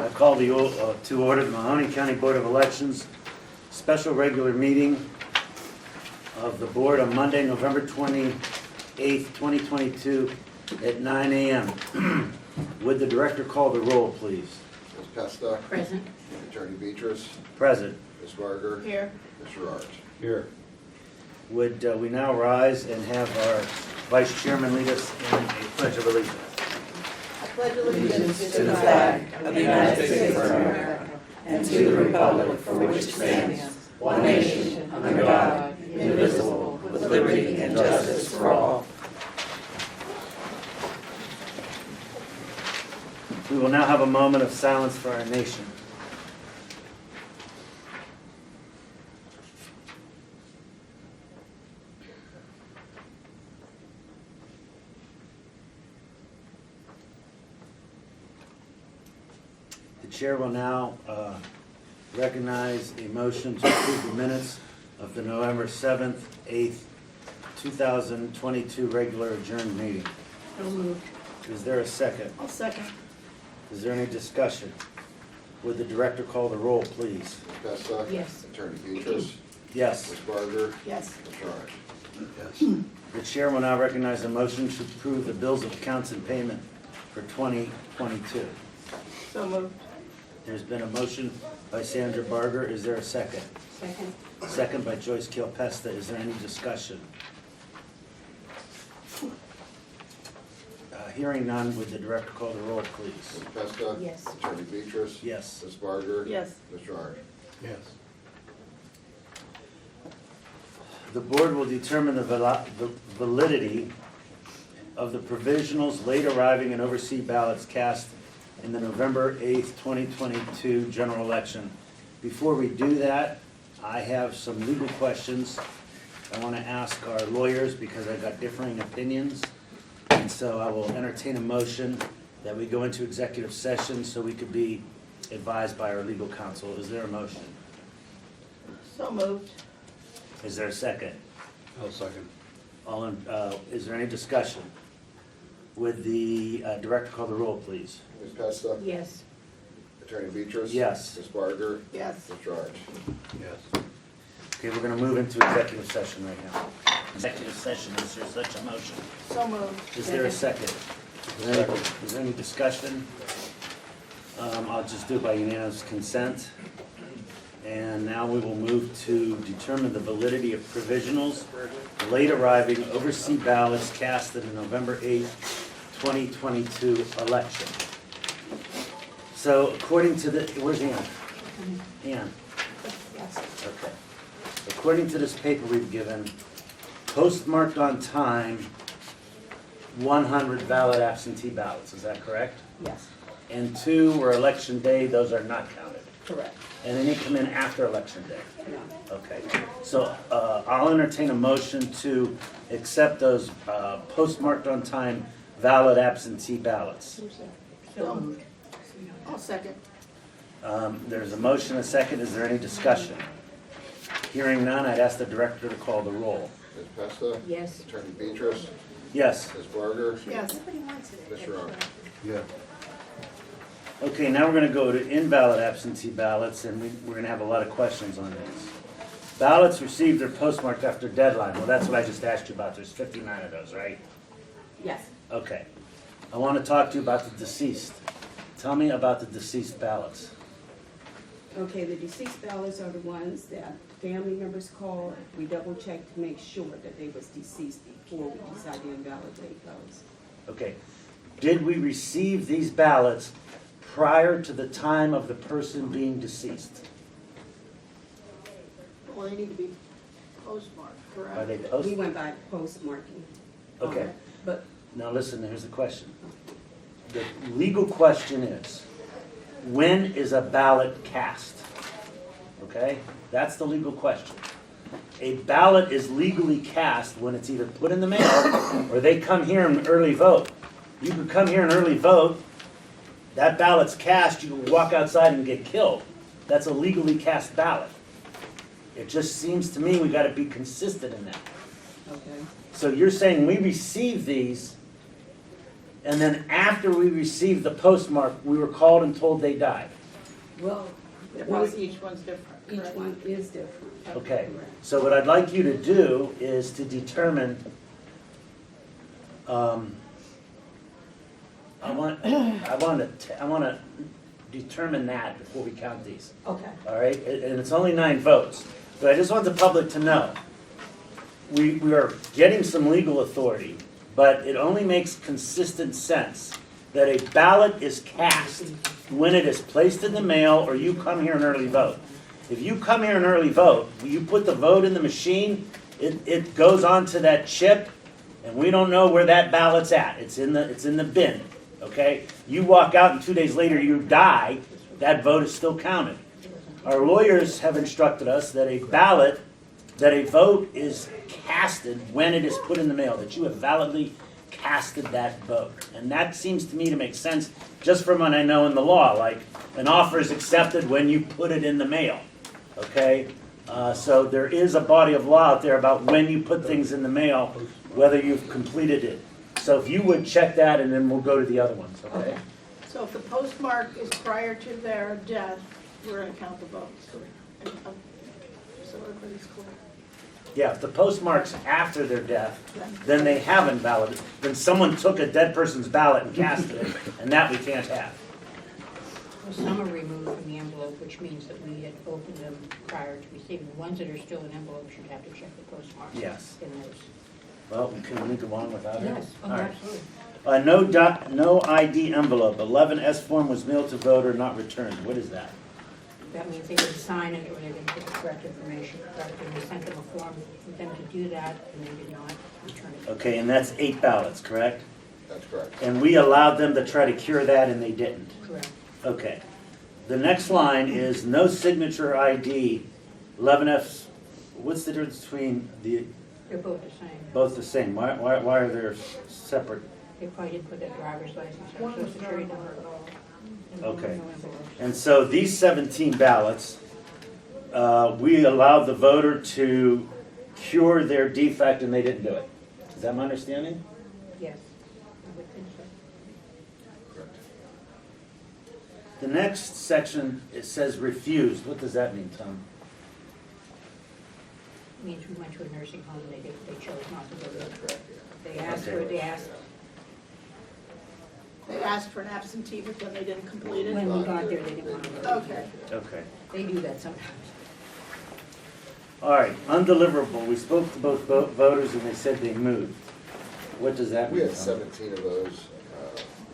I call to order the Mahoney County Board of Elections special regular meeting of the board on Monday, November 28th, 2022 at 9 a.m. Would the director call the roll, please? Ms. Pesta. Present. Attorney Beatrice. Present. Ms. Barger. Here. Mr. Art. Here. Would we now rise and have our vice chairman lead us in a pledge of allegiance? I pledge allegiance to the flag of the United States of America and to the republic for which it stands, one nation, under God, indivisible, with liberty and justice for all. We will now have a moment of silence for our nation. The chair will now recognize a motion to approve the minutes of the November 7th, 8th, 2022 regular adjourned meeting. So moved. Is there a second? I'll second. Is there any discussion? Would the director call the roll, please? Ms. Pesta. Yes. Attorney Beatrice. Yes. Ms. Barger. Yes. Mr. Art. Yes. The chair will now recognize a motion to approve the bills of accounts and payment for 2022. So moved. There's been a motion by Sandra Barger. Is there a second? Second. Second by Joyce Kilpesta. Is there any discussion? Hearing none, would the director call the roll, please? Ms. Pesta. Yes. Attorney Beatrice. Yes. Ms. Barger. Yes. Mr. Art. Yes. The board will determine the validity of the provisionals late arriving and overseas ballots cast in the November 8th, 2022 general election. Before we do that, I have some legal questions I want to ask our lawyers because I got differing opinions. And so I will entertain a motion that we go into executive session so we could be advised by our legal counsel. Is there a motion? So moved. Is there a second? I'll second. Is there any discussion? Would the director call the roll, please? Ms. Pesta. Yes. Attorney Beatrice. Yes. Ms. Barger. Yes. Mr. Art. Yes. Okay, we're going to move into executive session right now. Executive session, is there such a motion? So moved. Is there a second? Is there any discussion? I'll just do it by unanimous consent. And now we will move to determine the validity of provisionals, late arriving overseas ballots cast in the November 8th, 2022 election. So according to the, where's Ann? Ann, Yes. okay. According to this paper we've given, postmarked on time, 100 valid absentee ballots, is that correct? Yes. And 2 were election day, those are not counted. Correct. And then they come in after election day. No. Okay, so I'll entertain a motion to accept those postmarked on time valid absentee ballots. So moved. I'll second. There's a motion, a second, is there any discussion? Hearing none, I'd ask the director to call the roll. Ms. Pesta. Yes. Attorney Beatrice. Yes. Ms. Barger. Yes. Mr. Art. Yeah. Okay, now we're gonna go to invalid absentee ballots, and we're gonna have a lot of questions on this. Ballots received or postmarked after deadline, well, that's what I just asked you about, there's 59 of those, right? Yes. Okay. I wanna talk to you about the deceased. Tell me about the deceased ballots. Okay, the deceased ballots are the ones that family members call. We double check to make sure that they was deceased before we decide to invalidate those. Okay. Did we receive these ballots prior to the time of the person being deceased? Well, they need to be postmarked, correct? Are they We posted? went by postmarking. Okay. But Now listen, here's the question. The legal question is, when is a ballot cast? Okay? That's the legal question. A ballot is legally cast when it's either put in the mail or they come here and early vote. You could come here and early vote, that ballot's cast, you can walk outside and get killed. That's a legally cast ballot. It just seems to me we gotta be consistent in that. Okay. So you're saying we received these, and then after we received the postmark, we were called and told they died? Well, Each one's different, each correct? one is different. Okay, Correct. so what I'd like you to do is to determine, I want to determine that before we count these, Okay. all right? And it's only 9 votes, but I just want the public to know. We are getting some legal authority, but it only makes consistent sense that a ballot is cast when it is placed in the mail or you come here and early vote. If you come here and early vote, you put the vote in the machine, it goes onto that chip, and we don't know where that ballot's at. It's in the bin, okay? You walk out and 2 days later you die, that vote is still counted. Our lawyers have instructed us that a vote is casted when it is put in the mail, that you have validly casted that vote. And that seems to me to make sense just from what I know in the law, like an offer is accepted when you put it in the mail, okay? So there is a body of law out there about when you put things in the mail, whether you've completed it. So if you would check that and then we'll go to the other ones, okay? So if the postmark is prior to their death, we're gonna count the votes. So everybody's clear. Yeah, if the postmark's after their death, then they haven't balloted. Then someone took a dead person's ballot and cast it, and that we can't have. Well, some are removed from the envelope, which means that we had opened them prior to receiving. The ones that are still in envelopes, you'd have to check the postmark. Yes. In those. Well, can we go on without it? Yes, All right. absolutely. No ID envelope, 11S form was mailed to voter, not returned. What is that? That means they didn't sign it, or they didn't put the correct information correct, and we sent them a form for them to do that, and they did not return it. Okay, and that's 8 ballots, correct? That's correct. And we allowed them to try to cure that, and they didn't. Correct. Okay. The next line is no signature ID, 11F. What's the difference between They're both the same. both the same? Why are there separate? They probably didn't put their driver's license or social security number at all. Okay. No envelopes. And so these 17 ballots, we allowed the voter to cure their defect and they didn't do it. Is that my understanding? Yes, I would think so. Correct. The next section, it says refused. What does that mean, Tom? It means we went to a nursing home and they chose not to go That's there. correct, yeah. They asked Okay. for, they asked, They asked for an absentee, but then they didn't complete it? when we got there, they didn't want to go. Okay. Okay. They do that sometimes. All right, undeliverable. We spoke to both voters and they said they moved. What does that We mean, had Tom? 17 of those,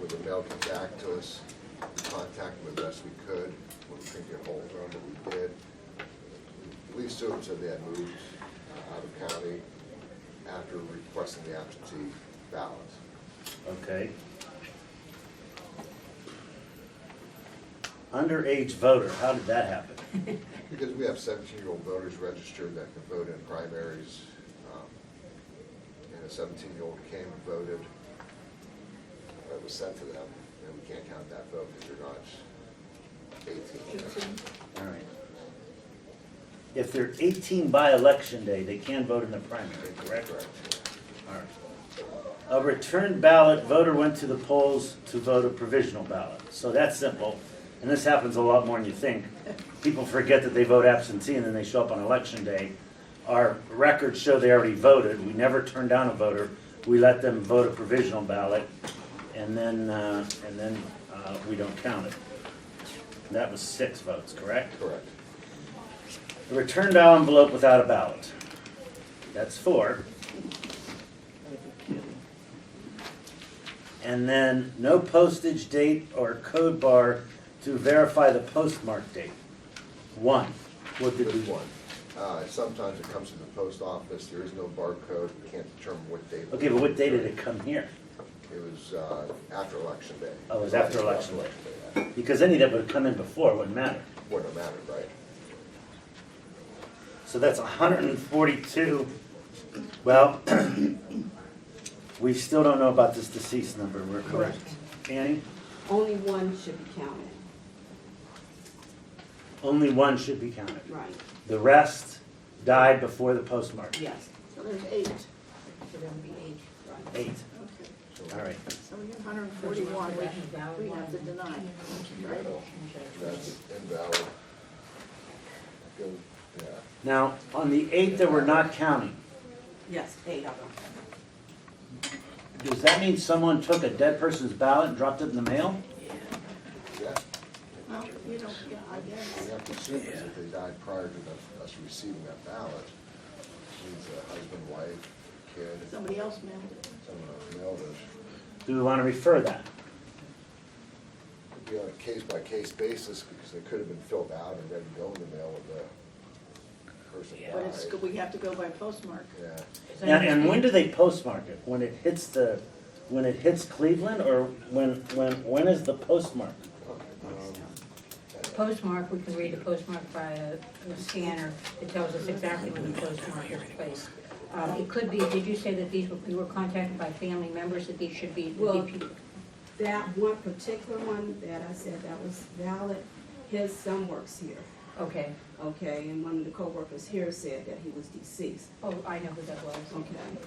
with the mail came back to us, we contacted them the best we could, when we couldn't get hold of them, but we did. At least 2 of them said they had moved out of county after requesting the absentee ballots. Okay. Underage voter, how did that happen? Because we have 17-year-old voters registered that can vote in primaries, and a 17-year-old came and voted, that was sent to them, and we can't count that vote because they're not 18. All right. If they're 18 by election day, they can vote in the primary, correct? Correct. All right. A returned ballot, voter went to the polls to vote a provisional ballot. So that's simple, and this happens a lot more than you think. People forget that they vote absentee and then they show up on election day. Our records show they already voted. We never turn down a voter. We let them vote a provisional ballot, and then we don't count it. That was 6 votes, correct? Correct. A returned envelope without a ballot. That's 4. And then no postage date or code bar to verify the postmark date. 1. What did we Just one. Sometimes it comes to the post office, there is no barcode, we can't determine what date. Okay, but what day did it come here? It was after election day. Oh, it was after election day. Yeah. Because any that would have come in before wouldn't matter. Wouldn't have mattered, right? So that's 142. Well, we still don't know about this deceased number. We're correct. Annie? Only one should be counted, Only 1 should be counted. right, The rest died before the postmark. yes, So there's 8. So there would be 8. right. 8. Okay. All right. So we have 141, we have to deny, right? That's invalid. Now, on the 8 that we're not counting, Yes, 8 of them. does that mean someone took a dead person's ballot and dropped it in the mail? Yeah, Well, you don't, yeah, I guess. we have to assume is if they died prior to us receiving that ballot, means a husband, wife, kid, Somebody else mailed it. someone else mailed it. Do we want to refer that? It'd be on a case-by-case basis, because they could have been filled out and ready to go in the mail when the person But it's, died. we have to go by postmark. Yeah, As I And when understand- do they postmark it? When it hits Cleveland, or when is the postmark? Postmark, we can read the postmark by a scanner that tells us exactly when the postmark is placed. It could be, did you say that you were contacted by family members that these should be? Well, that one particular one that I said that was valid, his son works here, Okay. okay? And one of the coworkers here said that he was deceased, Oh, I know who that was. okay?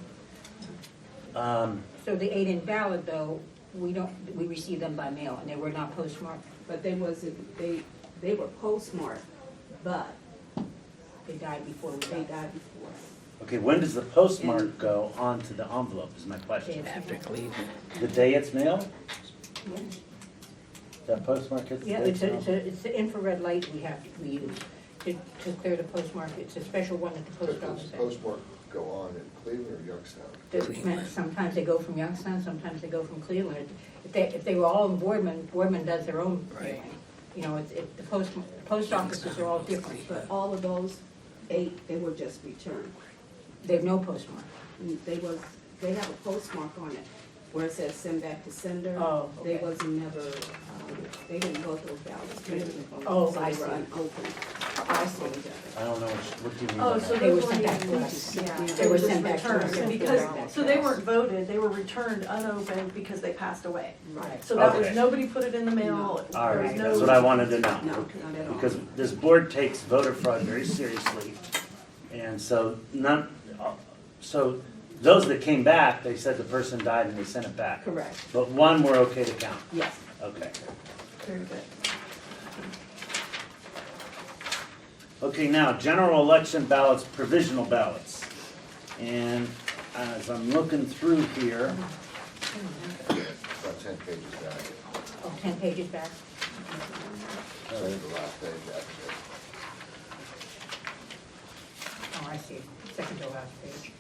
So the 8 invalid, though, we received them by mail, and they were not postmarked. But they wasn't, they were postmarked, but They died before we they got died before. Okay, when does the postmark go onto the envelope is my question. After Cleveland. The day it's mailed? Yeah, That postmark hits the Yeah, day it's it's mailed? it's the infrared light we use to clear the postmark. It's a special one that the so post does office has. postmark go on in Cleveland or Youngstown? Sometimes they go from Youngstown, sometimes they go from Cleveland. If they were all in Boardman does their own mailing. You know, the post offices are all different, But all of those 8, they were just returned. they have no postmark. They have a postmark on it where it says send back to sender. Oh, They okay. wasn't never, they didn't go through ballots. Oh, So I they were see. unopened. I apologize. I don't know, what do you mean Oh, by so that? They were those sent back ones, to us. Yeah. They were sent back to us. returned, because, so they weren't voted, they were returned unopened because they passed away. Right. So that was, Okay. nobody put it in the mail. All There was right, no- that's what I wanted to know. No, not at all. Because this board takes voter fraud very seriously, and so so those that came back, they said the person died and they sent it back. Correct. But one we're okay to count, Yes. okay. Very good. Okay, now, general election ballots, provisional ballots. And as I'm looking through here, About 10 pages back, Oh, 10 pages back. so the last page, actually. Oh, I see. Second to last page.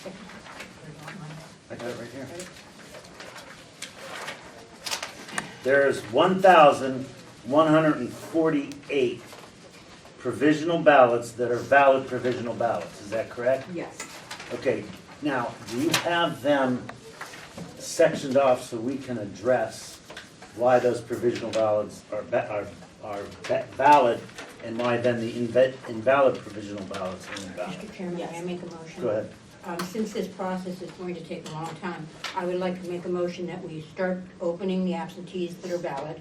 Second. I got it right here. There's 1,148 provisional ballots that are valid provisional ballots, is that correct? Yes. Okay, now, do you have them sectioned off so we can address why those provisional ballots are valid and why then the invalid provisional ballots are invalid? Mr. Chairman, may I make a motion? Go ahead. Since this process is going to take a long time, I would like to make a motion that we start opening the absentees that are valid,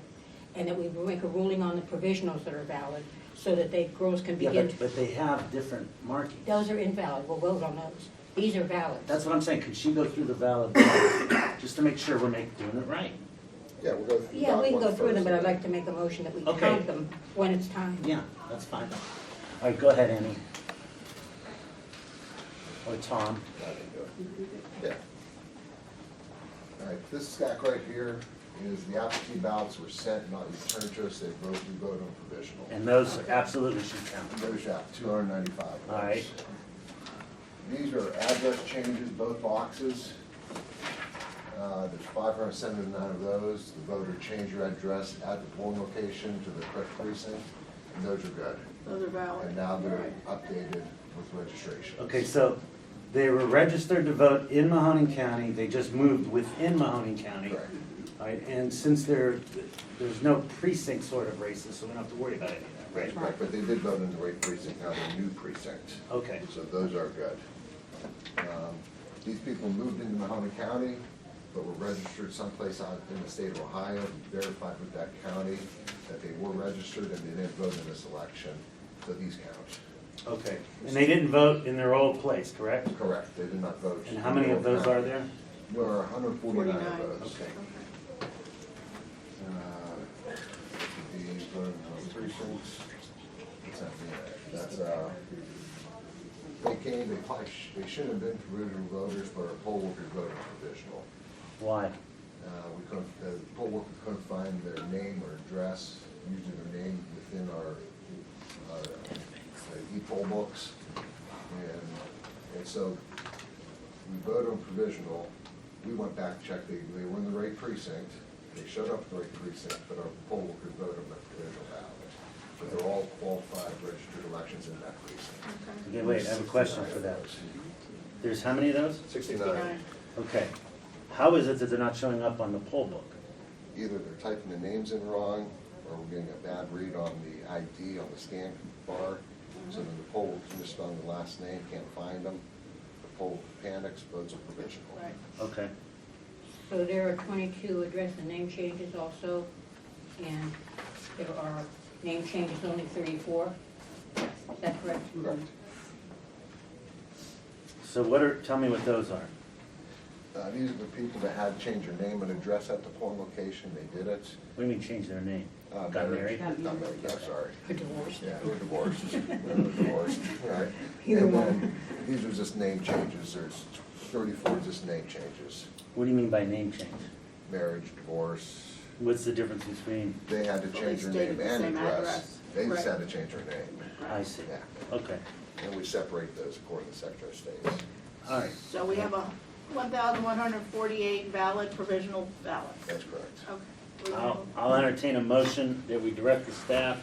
and that we make a ruling on the provisionals that are valid, so that girls can Yeah, begin. but they have different markings. Those are invalid, we'll vote on those. These are valid. That's what I'm saying, could she go through the valid ballots, just to make sure we're doing it right? Yeah, we'll go through. Yeah, we can that go through them, one but I'd first. like to make a motion that we Okay. count them when it's time. Yeah, that's fine. All right, go ahead, Annie. Or Tom. Yeah. All right, this stack right here is the absentee ballots were sent, not returned to us, we voted on provisional. And those absolutely should count. There's that, 295. All right. These are address changes, both boxes. There's 579 of those. The voter changed your address at the polling location to the correct precinct, and those are good. Those are valid. And now they're updated with registration. Okay, so they were registered to vote in Mahoning County, they just moved within Mahoning County. Correct. All right, and since there's no precinct sort of races, so we don't have to worry about any of that, right? Right, but they did vote in the right precinct, now they're new precinct. Okay, So those are good. These people moved into Mahoney County, but were registered someplace out in the state of Ohio. We verified with that county that they were registered and they didn't vote in this election, so these count. okay. And they didn't vote in their old place, correct? Correct, they did not vote. And how many of those are there? There are 149 of 49. those. Okay. These voting on precincts. sent me that. That's, they came, they shouldn't have been provisional voters, but our poll workers voted provisional. Why? We couldn't, the poll worker couldn't find their name or address, usually their name within our e-poll books. And so we voted on provisional. We went back, checked, they were in the right precinct. They showed up in the right precinct, but our poll workers voted on the provisional ballot. But they're all qualified registered elections in that precinct. Okay, wait, I have a question for that. There's how many of those? 69. Okay. How is it that they're not showing up on the poll book? Either they're typing the names in wrong, or we're getting a bad read on the ID on the scan bar. So then the poll worker missed on the last name, can't find them. The poll panics, votes are provisional. Right. Okay. So there are 22 address and name changes also, and there are name changes only 34. Is that correct? Correct. So tell me what those are. These are the people that had to change their name and address at the polling location, they did it. What do you mean change their name? Got married? Not married, I'm sorry. For divorce? Yeah, we're divorced. We're divorced, right. And then, these are just name changes, there's 34 just name changes. What do you mean by name change? Marriage, divorce, What's the difference between, they had to change their stayed name at the and same address. address. They just Right. had to change their name. I see. Yeah. Okay. And we separate those according to Secretary of State. All right. So we have 1,148 valid provisional ballots. That's correct. Okay. I'll entertain a motion that we direct the staff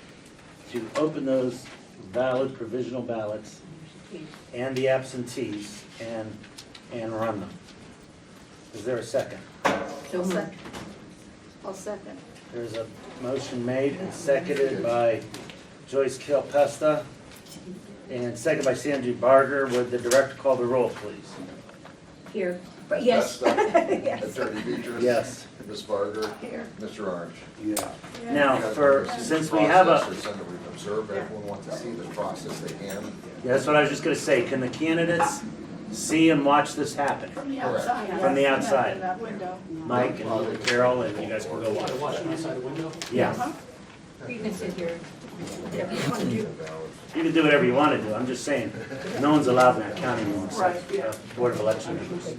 to open those valid provisional ballots and the absentees and run them. Is there a second? So moved. I'll second. There's a motion made and seconded by Joyce Kilpesta and seconded by Sandy Barger. Would the director call the roll, please? Here, but yes. Attorney Beatrice? Yes. Ms. Barger? Here. Mr. Orange? Yeah. Now, You since we have a, Process or something we've observed, everyone wants to see the process they can. yeah, that's what I was just gonna say. Can the candidates see and watch this happen? From the Correct. outside. From the yes, outside. in that window. Mike and Carol, and you guys can go watch. Outside the window? Yeah. Uh-huh. You can sit here, whatever you want to do. You can do whatever you want to do. I'm just saying, no one's allowed in that county anymore, Right, except yeah. Board of Election members.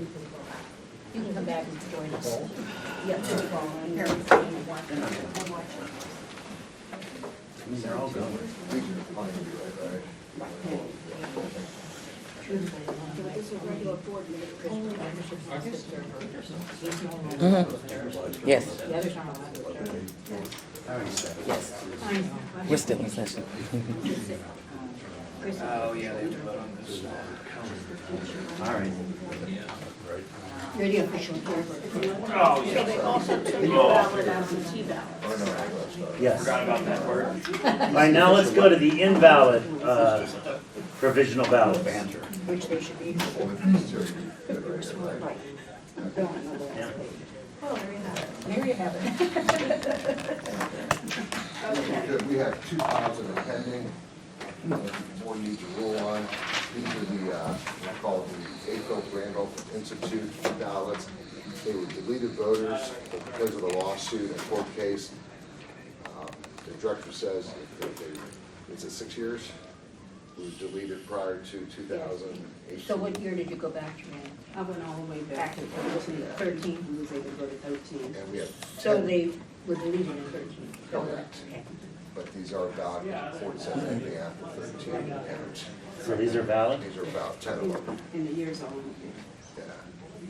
You can come back and join us. They're all going. These are fine to be right, right? This is regular board meeting. Yes, The others aren't allowed to serve. I already said it. yes, I know. we're still in session. Chris, Oh, yeah, they have to vote on this. All right. you're the official here. So they also took the valid absentee ballots. Oh, no, that's not. Yes. Forgot about that word. All right, now let's go to the invalid provisional ballots. Banter. Which they should be. These two are good right here, right? Right. Yeah. There you have it. Because we have 2 files that are pending, that the board needs to rule on. These are the, we call it the ACO Randolph Institute ballots. They were deleted voters because of the lawsuit and court case. The director says it's at 6 years. It was deleted prior to 2018. So what year did you go back to, Nan? I went all the way back to 13. 13. We was able to go to 13. And we have So 10, they were deleted in 13. Correct. Okay. but these are about 47 anything after 13. And So these are valid? these are about 10 of them. And the years on. Yeah.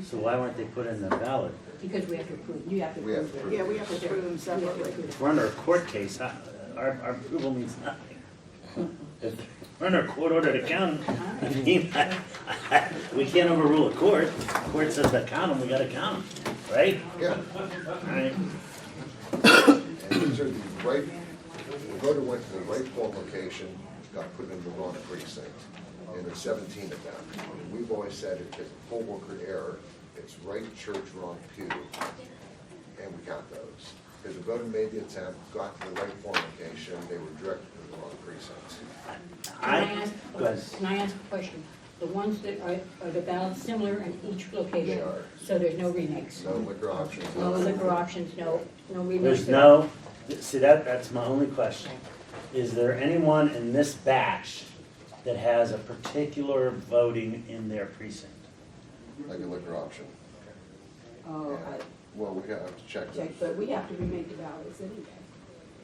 So why weren't they put in the ballot? Because we have to approve. You have to We have prove to it. Yeah, we have to prove them separately. If we're under a court case, our approval means nothing. If we're under a court order to count them, we can't overrule a court. The court says to count them, we gotta count them, right? Yeah. All right. And these are the right, the voter went to the right poll location, got put in the wrong precinct, and there's 17 of them. And we've always said if it's a poll worker error, it's right church, wrong pew, and we count those. Because the voter made the attempt, got to the right poll location, they were directed to the wrong precinct. Go ahead. Can I ask a question? The ones that are the ballots similar in each location? They are. So there's no remakes? No liquor options. No liquor options, no remakes? There's no, see, that's my only question. is there anyone in this batch that has a particular voting in their precinct? Like a liquor option. Oh, Well, we have to check I that. checked, but we have to remake the ballots anyway.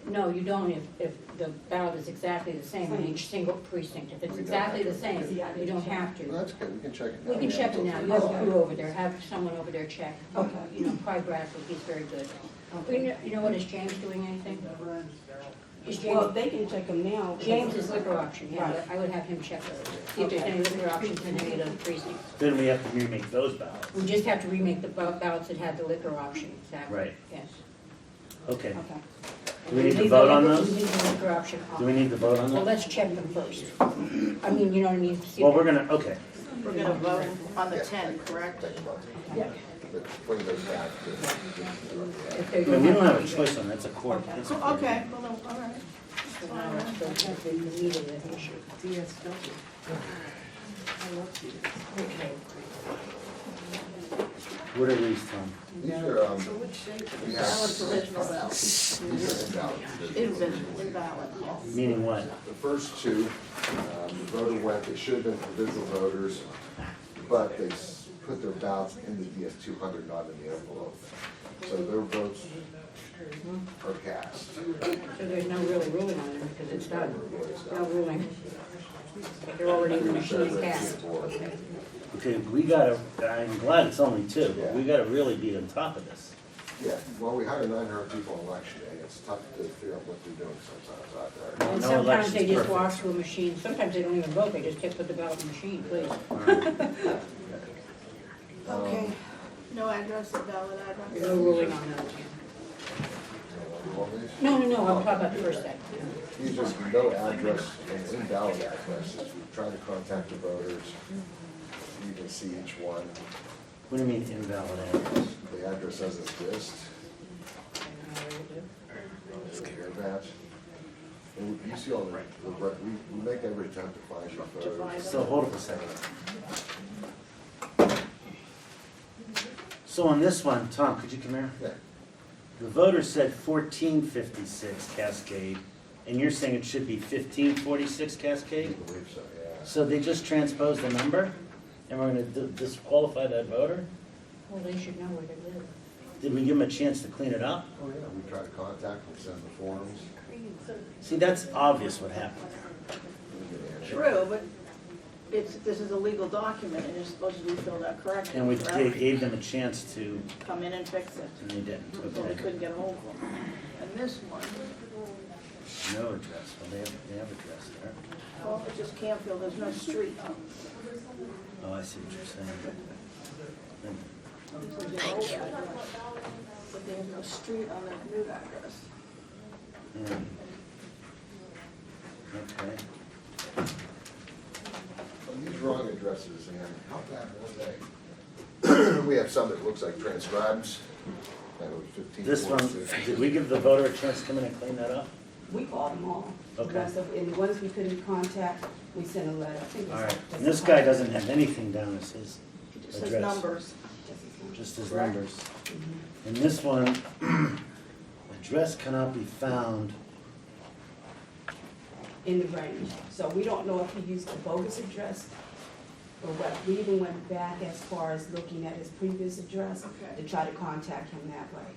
No, you don't if the ballot is exactly the same in each single precinct. If it's exactly the same, you don't have Well, to. that's good, we can check it now. We can check it now. You have a crew over there, have someone over there check. Okay. You know, probably Bradley, he's very good. You know what, is James doing anything? Is Well, James, they can check them now. James is liquor auction, yeah, Right. I would have him check those. See if there's any liquor options in any of those precincts. Then we have to remake those ballots. We just have to remake the ballots that had the liquor option, exactly. Right. Yes. Okay. Okay. Do we need to Leave the vote on liquor- those? Leave the liquor option off. Do we need to vote on Well, that? let's check them first. I mean, you know what I mean? See Well, if- we're gonna, okay. We're gonna vote on the 10, correct? Think about it. Yeah. But bring those back to. If they're I mean, we don't have a gonna choice on that, it's a court. it's a court. Okay, well, no, all right. So now let's go to the meat of the issue. Okay. What are these, Tom? These are, we have, Valid provisional ballot. these are invalid. Invalid. Meaning what? The first two, the voter went, they should have been provisional voters, but they put their ballots in the DS-200, not in the envelope. So their votes are cast. So there's no really ruling on it because it's done. No ruling. They're already in the machine cast. Okay, we gotta, I'm glad it's only two, but we gotta really be on top of this. Yeah, well, we hired 900 people on election day. It's tough to figure out what they're doing sometimes out there. And No sometimes election's they just perfect. walk through a machine. Sometimes they don't even vote. They just put the ballot in the machine, please. Okay. No address, invalid There's address. no ruling on that. You want these? No, I'm talking about the first set. These are no address and invalid addresses. We try to contact the voters. You can see each one. What do you mean invalid address? The address doesn't exist. Hear that? And you see all we make every attempt to find your voters. So hold up a second. So on this one, Tom, could you come here? Yeah. The voter said 1456 Cascade, and you're saying it should be 1546 I Cascade? believe so, yeah. So they just transposed the number, and we're gonna disqualify that voter? Well, they should know where they live. Did we give them a chance to clean it up? Oh, yeah, we try to contact them, send the forms. See, that's obvious what happened. We get answers. True, but this is a legal document and it's supposed to be filled out correctly. And we correct? gave them a chance to, Come in and fix it. and they didn't. So we Okay. couldn't get a hold of them. And this one, No address, well, they have address there. well, it's just Campfield, there's no street. Oh, I see what you're saying. This is the old address, but there's no street on the new address. Yeah. Okay. These wrong addresses, and how bad were they? We have some that looks like transcribes. That was 15. This one, did we give the voter a chance to come in and clean that up? We called them all. Okay. Rest of- And the ones we couldn't contact, we sent a letter. I think it's All right, just and this a- guy doesn't have anything down as his It just says address, numbers. just his Correct. numbers. And this one, address cannot be found. In the range. So we don't know if he used a bogus address or what. We even went back as far as looking at his previous address Okay. to try to contact him that way,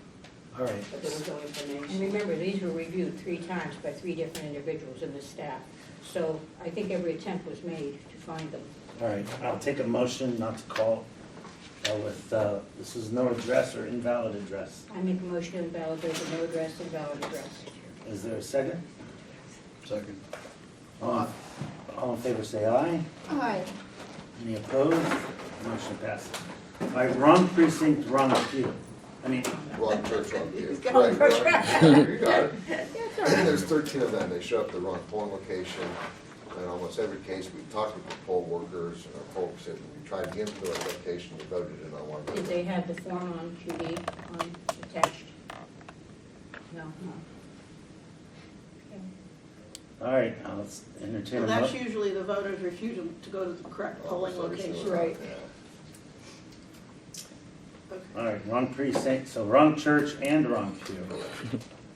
All right, but there was no And information. remember, these were reviewed 3 times by 3 different individuals in the staff. So I think every attempt was made to find them. all right, I'll take a motion not to call this is no address or invalid address. I make a motion to invalidate the no address, invalid address. Is there a second? Second. All in favor, say aye. Aye. Any opposed? Motion passes. All right, wrong precinct, wrong appeal. I mean, Wrong church, wrong pew. He's got Right, it. right. You got it. And there's 13 of them. They show up at the wrong polling location. In almost every case, we talked with the poll workers and our folks, and we tried to get them to the location, they voted in on one. Did they have the form on QD attached? No. all right, let's entertain Well, a that's motion. usually the voter's refusal to go to the correct polling location. Right. Okay. All right, wrong precinct, so wrong church and wrong pew.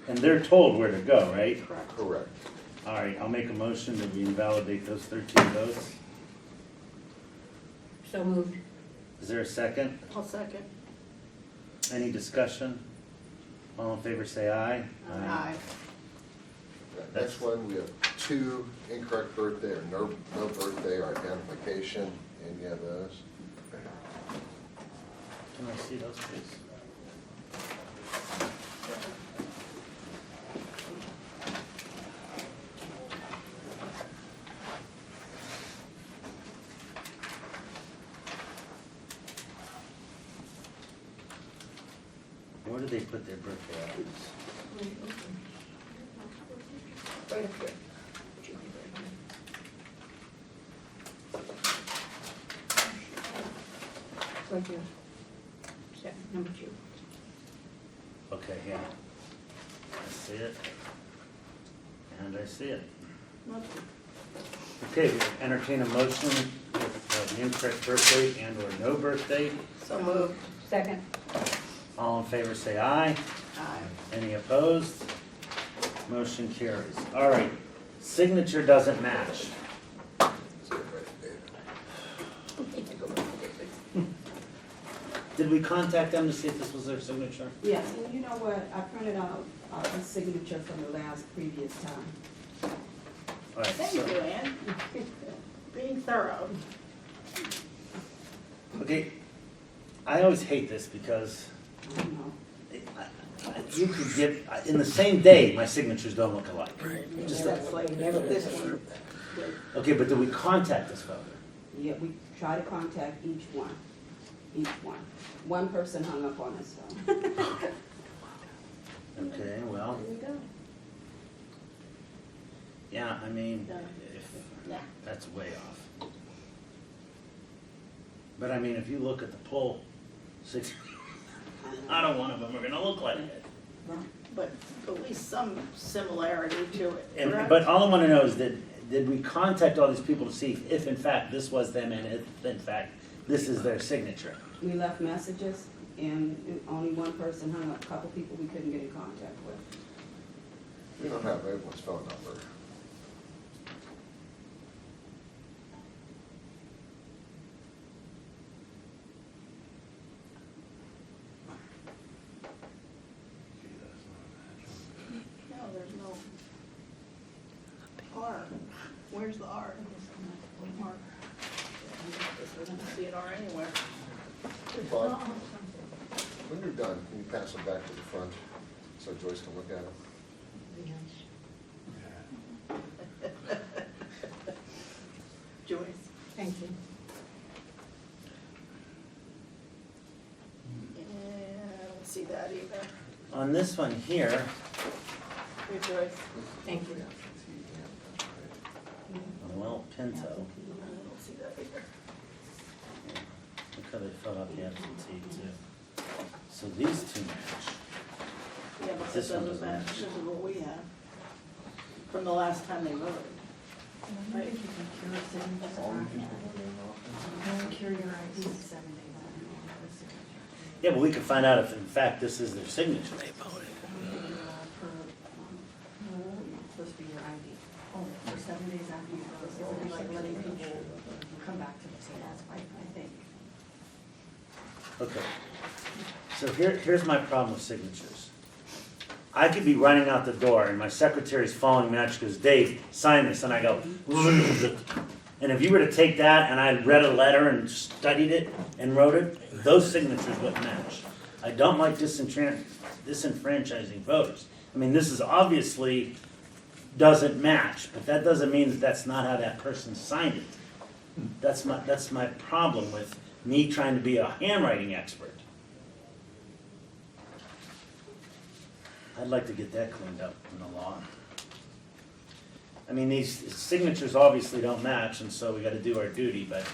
And they're told where to go, right? Correct. Correct. All right, I'll make a motion that we invalidate those 13 votes. So moved. Is there a second? I'll second. Any discussion? All in favor, say aye. Aye. Next one, we have 2 incorrect birthday or no birthday or identification. Any of those? Can I see those, please? Where do they put their birthday items? Right up here. Right here. Step number 2. Okay, yeah. I see it. And I see it. Okay, we entertain a motion with an incorrect birthday and or no birthday. So moved. Second. All in favor, say aye. Aye. Any opposed? Motion carries. All right, signature doesn't match. Is it right, David? Did we contact them to see if this was their signature? Yes, and you know what, I printed out a signature from the previous time. All right, Thank so- you, Ann. Being thorough. Okay, I always hate this because I don't know. you could get, in the same day, my signatures don't look alike. Just That's like this one. Okay, but did we contact this fellow? Yeah, we try to contact each one. One person hung up on us, so. Okay, well, There we go. yeah, I mean, Yeah. Yeah. that's way off. But I mean, if you look at the poll, not one of them are gonna look like it. But at least some similarity to it, And, correct? but all I wanna know is that, did we contact all these people to see if in fact this was them and if in fact this is their signature? We left messages and only one person hung up, a couple people we couldn't get in contact with. We don't have everyone's phone number. No, there's no R. Where's the R? Mark. I don't see an R anywhere. Hey, Bob, when you're done, can you pass them back to the front so Joyce can look at them? Joyce. Thank you. Yeah, I don't see that either. On this one here, Here, Joyce. Thank you. well, Pinto, I don't see that either. look how they filled out the absentee too. So these two match. Yeah, but This this one doesn't doesn't match. match. This is what we have from the last time they voted. I think you can cure it, cure your ID 7 days. Yeah, but we could find out if in fact this is their signature. Supposed to be your ID. Oh, for 7 days after you vote, so it'll be like letting people come back to the table, I think. Okay. So here's my problem with signatures. I could be running out the door and my secretary's following me out, she goes, Dave, sign this, and I go, and if you were to take that and I read a letter and studied it and wrote it, those signatures wouldn't match. I don't like disenfranchising voters. I mean, this is obviously doesn't match, but that doesn't mean that that's not how that person signed it. That's my problem with me trying to be a handwriting expert. I'd like to get that cleaned up in the law. I mean, these signatures obviously don't match, and so we gotta do our duty, but.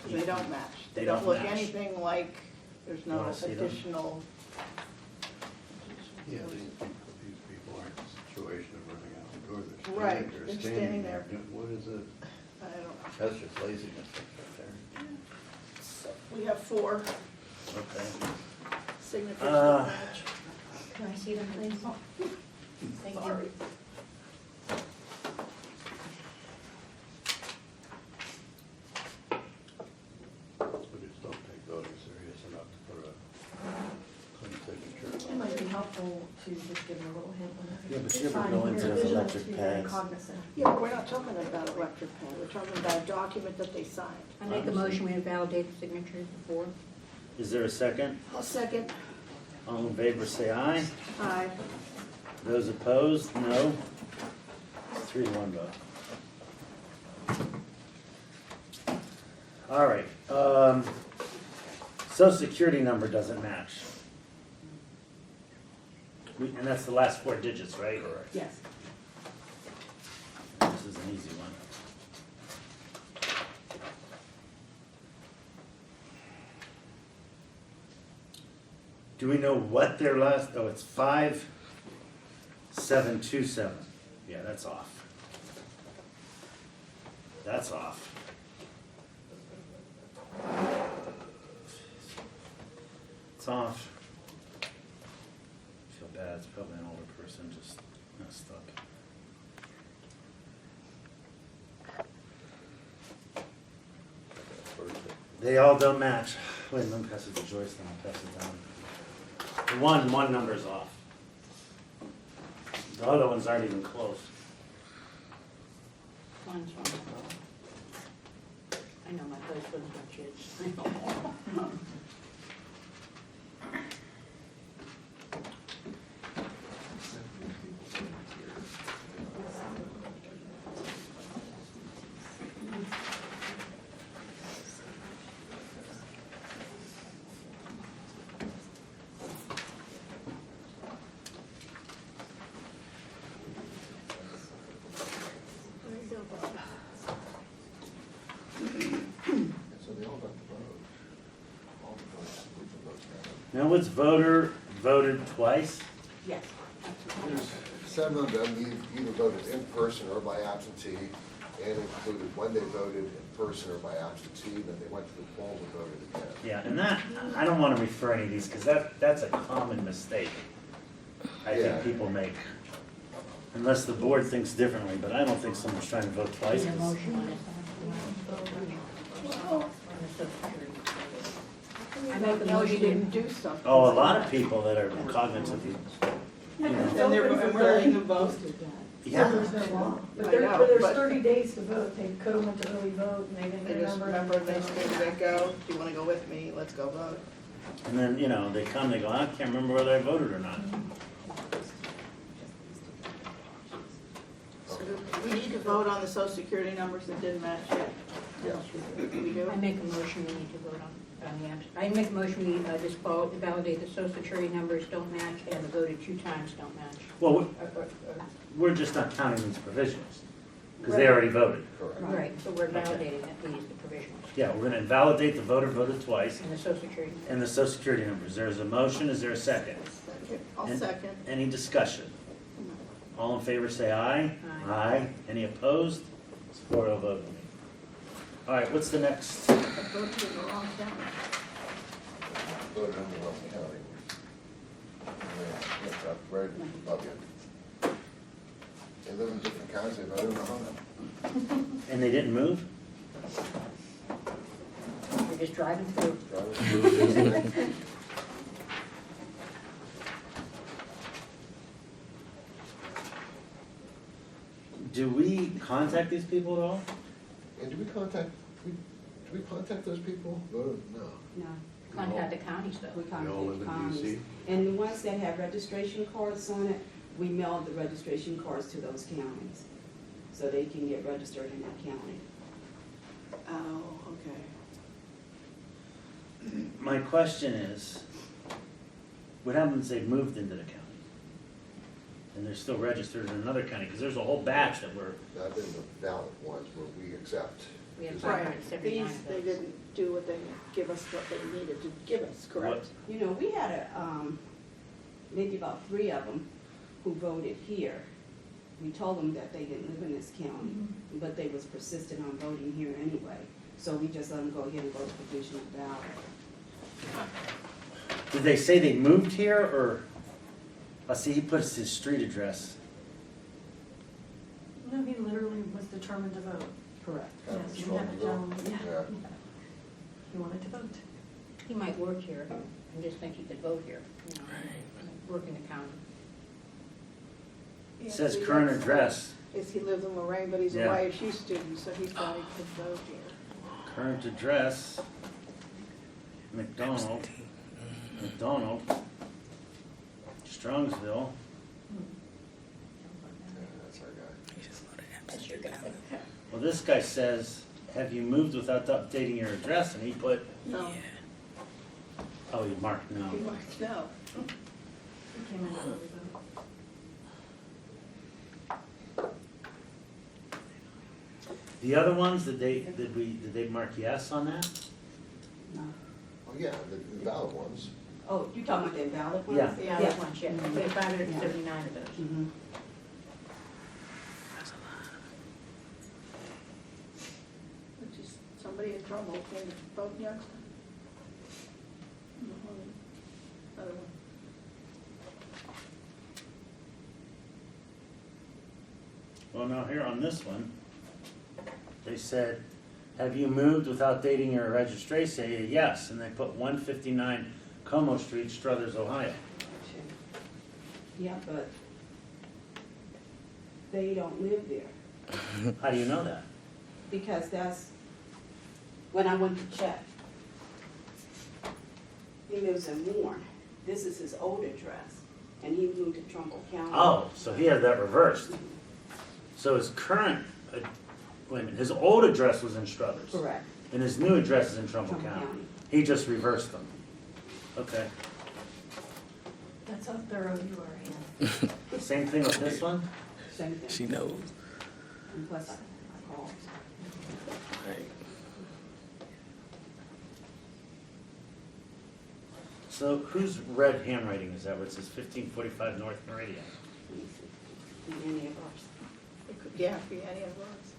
They don't match. They They don't don't look match. anything like, there's You no wanna see them? additional. Yeah, these people aren't in a situation of running out the door. They're Right, standing there. they're standing there. What is it? I don't, That's just laziness right there. so we have 4 Okay. signatures Uh, that match. Can I see them, please? Thank you. Sorry. to just give them a little hint whenever. Yeah, but It's you ever fine. go into We're those vigilant electric to be very pads? cognizant. Yeah, but we're not talking about electric pad, we're talking about a document that they signed. I make a motion, we invalidate the signatures before. Is there a second? I'll second. All in favor, say aye. Aye. Those opposed, no. 3-1 vote. All right, social security number doesn't match. And that's the last 4 digits, right? Correct. Yes. This is an easy one. Do we know what their last, oh, it's 5727. Yeah, that's off. That's off. It's off. I feel bad, it's probably an older person just messed up. They all don't match. Wait, let me pass it to Joyce, then I'll pass it down. The one number's off. The other ones aren't even close. One's wrong. I know my place was my kids. There you go, Bob. So they all got the vote. All the votes, the votes matter. Now, was voter voted twice? Yes. There's 7 of them either voted in person or by absentee, and included when they voted in person or by absentee, then they went to the polls and voted again. Yeah, and that, I don't want to refer any of these, because that's a common mistake I Yeah. think people make. Unless the board thinks differently, but I don't think someone's trying to vote twice. Need a motion on this? I make a No, you motion. didn't do something. Oh, a lot of people that are cognitively, you know, And they're willing to vote. yeah. There's no law. But I there, know, but there's but- 30 days to vote. They could have went to early vote and they didn't They just remember, they just gave it a go, do you wanna go with me, let's go vote. And then, you know, they come, they go, I can't remember whether I voted or not. So we need to vote on the social security numbers that didn't match yet. Yes. We do? I make a motion, we need to vote on the absent. I make a motion, we validate the social security numbers don't match and the voted 2 times don't match. Well, we're just not counting these provisionals, because they already voted. Correct. Right, so we're validating that these, the provisionals, Yeah, we're gonna invalidate the voter voted twice and the social security. and the social security numbers. There's a motion, is there a second? I'll And- second. Any discussion? All in favor, say aye. Aye. Any opposed? It's 4-0 vote. All right, what's the next? I voted in the wrong county. Voted in the West County. Yeah, that's right above you. They live in different counties, they voted in Ohio. And they didn't move? We're just driving through. Do we contact these people at all? And do we contact those people? Voted, no. No. Contact the counties though. We They all live contact in counties. DC? And the ones that have registration cards on it, we mail the registration cards to those counties. So they can get registered in that county. Oh, okay. My question is, what happens if they've moved into the county? And they're still registered in another county? Because there's a whole batch that were, Not in the ballot ones where we accept. We have Right, 579 these, they votes. didn't do what they, give us what they needed to give us, correct? You know, we had maybe about 3 of them who voted here. We told them that they didn't live in this county, but they was persistent on voting here anyway. So we just let them go ahead and vote provisional ballot. did they say they moved here, or? I see he puts his street address. No, he literally was determined to vote. Correct. Kind of Yes, we strong have a vote. gentleman, yeah. Yeah. He wanted to vote. He might work here, I just think he could vote here, you know, work in the county. Yeah, Says see, current that's- address, Is he lives in Lorraine, but he's a Yeah. YSU student, so he probably could vote here. current address, McDonald, Strongsville. Yeah, that's our guy. That's your guy. Well, this guy says, have you moved without updating your address? And he put, No, oh, he marked no. he marked no. He came in early though. The other ones, did they mark yes on that? No. Oh, yeah, the valid ones. Oh, you talking about the invalid ones? Yeah. Yeah, that one, yeah, we have 579 of those. Mm-hmm. Which is somebody in trouble came to vote Youngstown. Other one. Well, now here on this one, they said, have you moved without dating your registration? Say yes, and they put 159 Como Street, Struthers, Ohio. Yeah, but they don't live there, How do you know that? because that's, when I went to check, he lives in Warren. This is his old address, and he moved to Trumbull County. Oh, so he had that reversed. So his current, wait a minute, his old address was in Struthers. Correct. And his new address is in Trumbull Trumbull County. County. He just reversed them. Okay. That's how thorough you are, Ann. Same thing with this one? Same thing. She knows. And plus, I called. So whose red handwriting is that where it says 1545 North Meridian? Let me see. In any of ours. It could, yeah, be any of ours.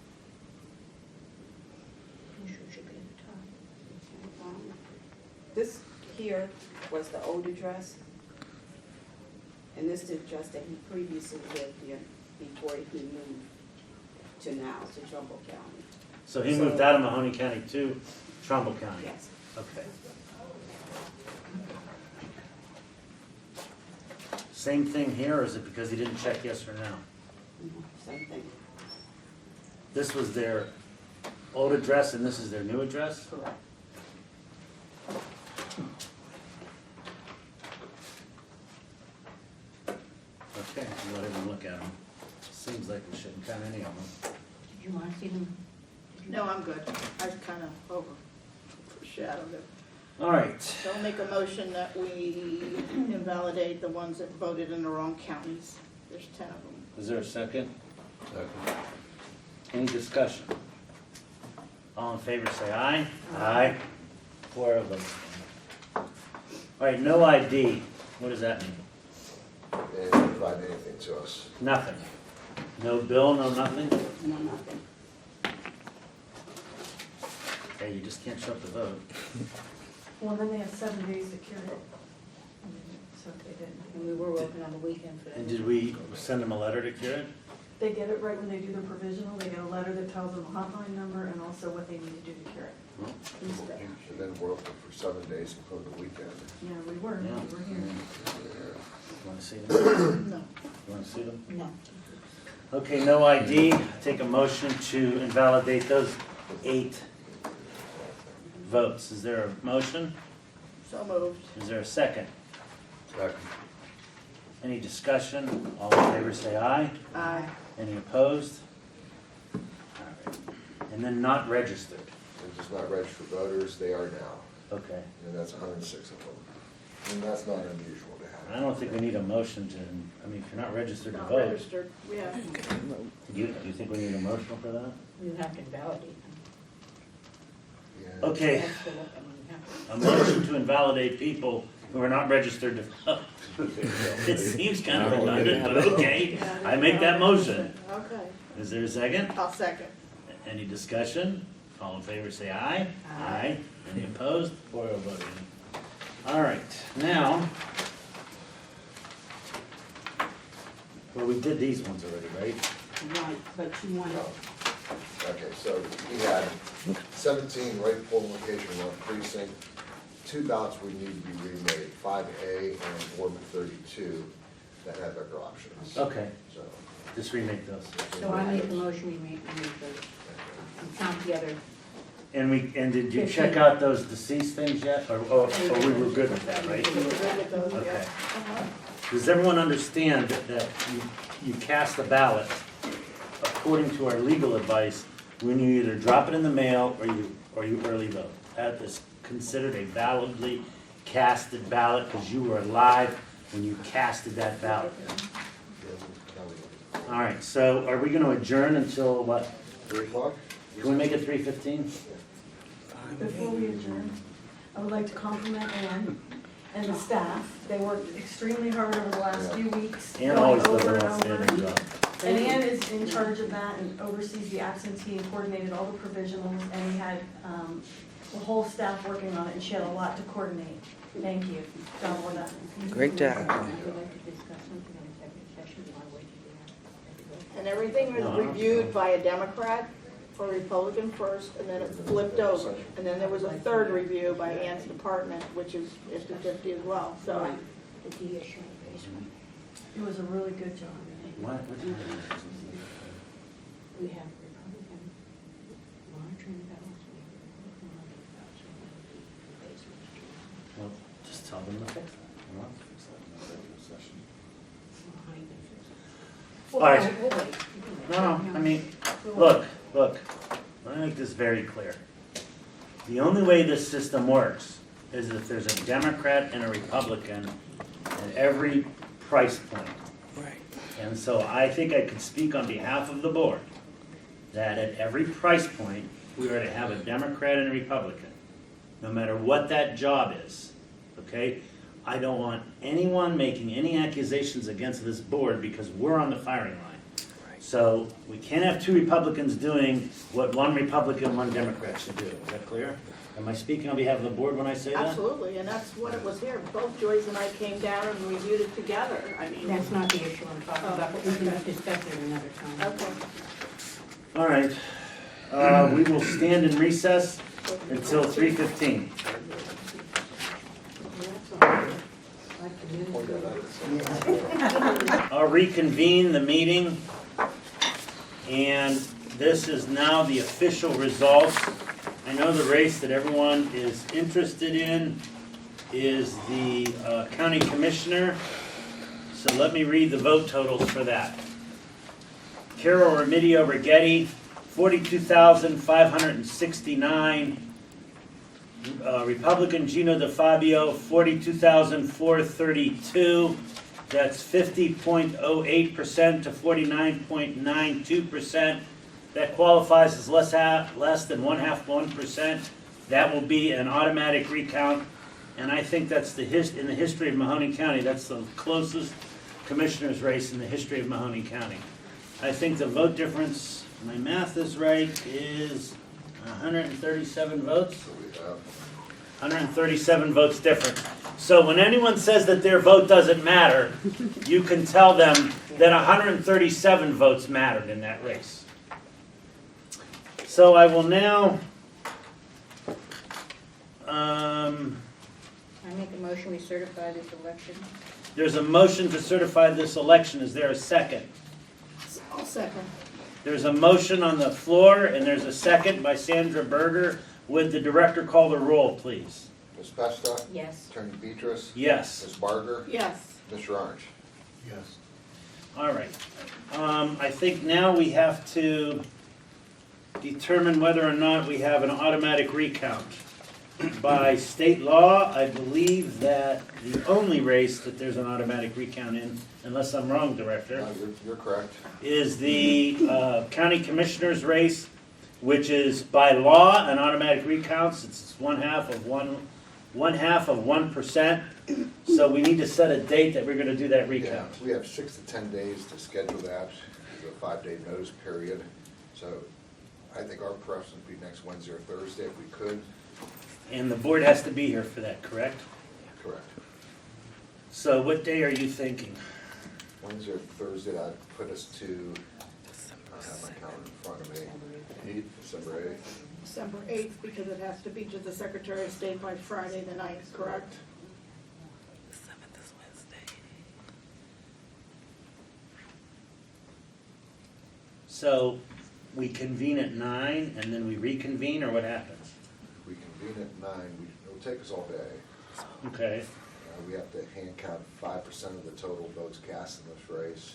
I'm sure it should be at the top. This here was the old address, and this is the address that he previously lived in before he moved to now, to Trumbull County. So he moved out of Mahoney County to Trumbull County? Yes. Okay. Same thing here, or is it because he didn't check yes or no? Same thing. This was their old address and this is their new address? Correct. Okay, let everyone look at them. Seems like we shouldn't count any of them. Did you want to see them? No, I'm good. I've kind of overshadowed it. All right. So I'll make a motion that we invalidate the ones that voted in the wrong counties. There's 10 of them. Is there a second? Second. Any discussion? All in favor, say aye. Aye. 4 of them. All right, no ID. What does that mean? They didn't provide anything to us. Nothing. No bill, no nothing? No, nothing. Okay, you just can't show up to vote. Well, then they have 7 days to cure it. So if they didn't. And we were open on the weekend for that. And did we send them a letter to cure it? They get it right when they do their provisional, they get a letter that tells them a hotline number and also what they need to do to cure it. Instead. And then we're open for 7 days, including the weekend. Yeah, we were here. You want to see them? No. You want to see them? No. Okay, no ID. Take a motion to invalidate those 8 votes. Is there a motion? So moved. Is there a second? Second. Any discussion? All in favor say aye. Aye. Any opposed? All right. And then not registered. They're just not registered voters, they are now, Okay. and that's 106 of them. And that's not unusual to have. I don't think we need a motion to, I mean, if you're not registered to Not vote, registered, yeah. do you think we need a motion for that? You have to invalidate them. Yeah. Okay, That's the one, I mean, you have to. a motion to invalidate people who are not registered to vote. It seems kind of redundant, but okay. Yeah, I make that motion. Okay. Is there a second? I'll second. Any discussion? All in favor say aye. Aye. Any opposed? 4 voting. All right, now, well, we did these ones already, right? Right, but you want to, Okay, so we had 17 right polling location, 1 precinct. 2 ballots would need to be remade, 5A and Ward 32 that had liquor options. Okay, So Just remake those. So I make a motion, we make those, and count the other. And did you check out those deceased things yet? Or we were good with that, right? Good with those, yeah. Okay. Uh-huh. Does everyone understand that you cast a ballot according to our legal advice when you either drop it in the mail or you early vote? That is considered a validly casted ballot because you were alive when you casted that ballot. All right, so are we going to adjourn until what? 3 o'clock? Can we make it 3:15? Before we adjourn, I would like to compliment Ann and the staff. They worked extremely hard over the last few weeks. Ann going always does over an and outstanding over. job. And Ann is in charge of that and oversees the absentee and coordinated all the provisionals. And we had the whole staff working on it, and she had a lot to coordinate. Thank you. Job well done. Great job. Would you like to discuss something in executive session? Do you want to wait to do that? And everything was reviewed by a Democrat or Republican first, and then it flipped over. And then there was a third review by Ann's department, which is 50-50 as well, so. The D issue, basically. It was a really good job. What? We have Republican monitoring ballots, we have Republican monitoring ballots, we have the basement. Well, just tell them to fix that. We want to fix that in executive session. Well, All right. we'll wait. You can wait. No, I mean, look, let me make this very clear. The only way this system works is if there's a Democrat and a Republican at every price point. Right. And so I think I could speak on behalf of the board that at every price point, we are to have a Democrat and a Republican, no matter what that job is, okay? I don't want anyone making any accusations against this board because we're on the firing line. So we can't have two Republicans doing what one Republican, one Democrat should do. Is that clear? Am I speaking on behalf of the board when I say that? Absolutely, and that's what it was here. Both Joyce and I came down and reviewed it together. I mean. That's not the issue I'm talking about, but we can discuss it another time. Okay. All right. We will stand in recess until 3:15. I'll reconvene the meeting, and this is now the official results. I know the race that everyone is interested in is the county commissioner, so let me read the vote totals for that. Carol Remedios Rigetti, 42,569. Republican Gino DeFabio, 42,432. That's 50.08% to 49.92%. That qualifies as less than 1/2%. That will be an automatic recount. And I think that's in the history of Mahoning County, that's the closest commissioner's race in the history of Mahoning County. I think the vote difference, if my math is right, is 137 votes. So we have 137 votes different. So when anyone says that their vote doesn't matter, you can tell them that 137 votes mattered in that race. So I will now, I make a motion, we certify this election. there's a motion to certify this election. Is there a second? I'll second. There's a motion on the floor, and there's a second by Sandra Berger. Would the director call the roll, please? Ms. Pesta, Yes. Attorney Beatrice, Yes. Ms. Barger, Yes. Mr. Orange. Yes. All right. I think now we have to determine whether or not we have an automatic recount. By state law, I believe that the only race that there's an automatic recount in, unless I'm wrong, Director, You're correct. is the county commissioner's race, which is by law an automatic recount. It's 1/2 of 1%. So we need to set a date that we're going to do that Yeah, recount. we have 6 to 10 days to schedule that. It's a 5-day notice period. So I think our preference would be next Wednesday or Thursday if we could. And the board has to be here for that, correct? Correct. So what day are you thinking? Wednesday or Thursday, that'd put us to, I have my calendar in front of me, December 8th. December 8th, because it has to be to the Secretary of State by Friday the 9th, correct? So we convene at 9 and then we reconvene, or what happens? We convene at 9, it'll take us all day. Okay, We have to hand count 5% of the total votes cast in this race.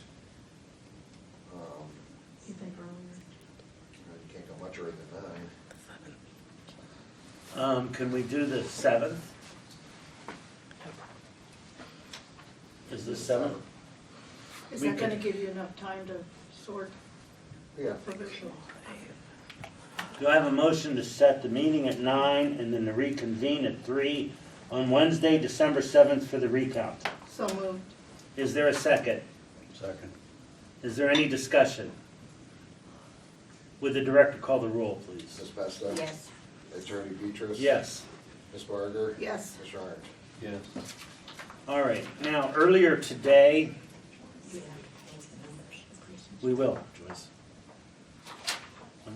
You think earlier? You can't go much earlier than 9. can we do the 7th? Is the 7th? Is We that gonna could- give you enough time to sort Yeah. provisional? Do I have a motion to set the meeting at 9 and then to reconvene at 3 on Wednesday, December 7th for the recount? So moved. Is there a second? Second. Is there any discussion? Would the director call the roll, please? Ms. Pesta? Yes. Attorney Beatrice? Yes. Ms. Barger? Yes. Ms. Arndt? Yes. All right, now, earlier today, we will, Joyce.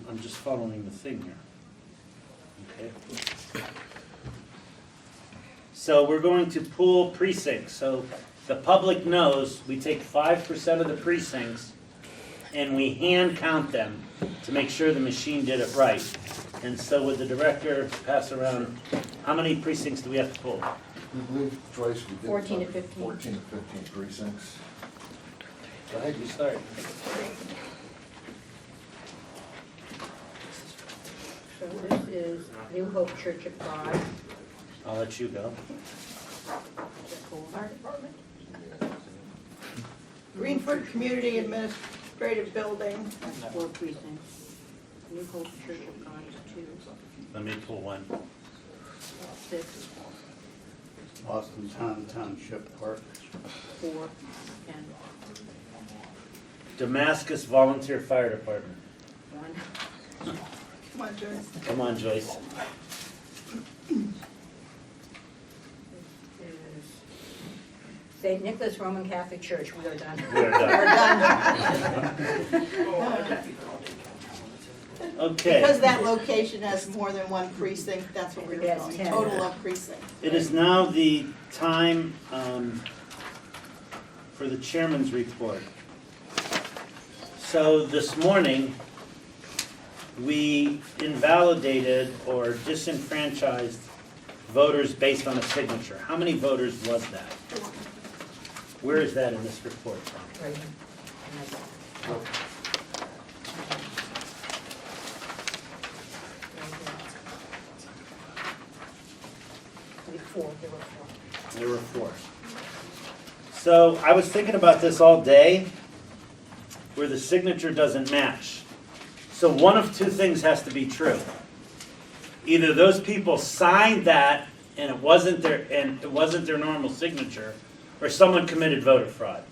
I'm just following the thing here. Okay. So we're going to pool precincts, so the public knows we take 5% of the precincts and we hand count them to make sure the machine did it right. And so would the director pass around, how many precincts do we have to pull? We believe, Joyce, we did. 14 to 15. 14 to 15 precincts. Go ahead, you start. So this is New Hope Church of God. I'll let you go. Fire department. Greenford Community Administrative Building. That's 4 precincts. New Hope Church of God is 2. Let me pull one. 6, Boston Township Park. 4, and Damascus Volunteer Fire Department. 1. Come on, Joyce. Come on, Joyce. This is St. Nicholas Roman Catholic Church. We are done. We're We're done. done. Okay. Because that location has more than one precinct, that's what we were Yes, going, 10. total of precincts. It is now the time for the chairman's report. So this morning, we invalidated or disenfranchised voters based on a signature. How many voters was that? Where is that in this report? Right here. And that's- There were 4. There were 4. So I was thinking about this all day, where the signature doesn't match. So one of 2 things has to be true. Either those people signed that and it wasn't their normal signature, or someone committed voter fraud.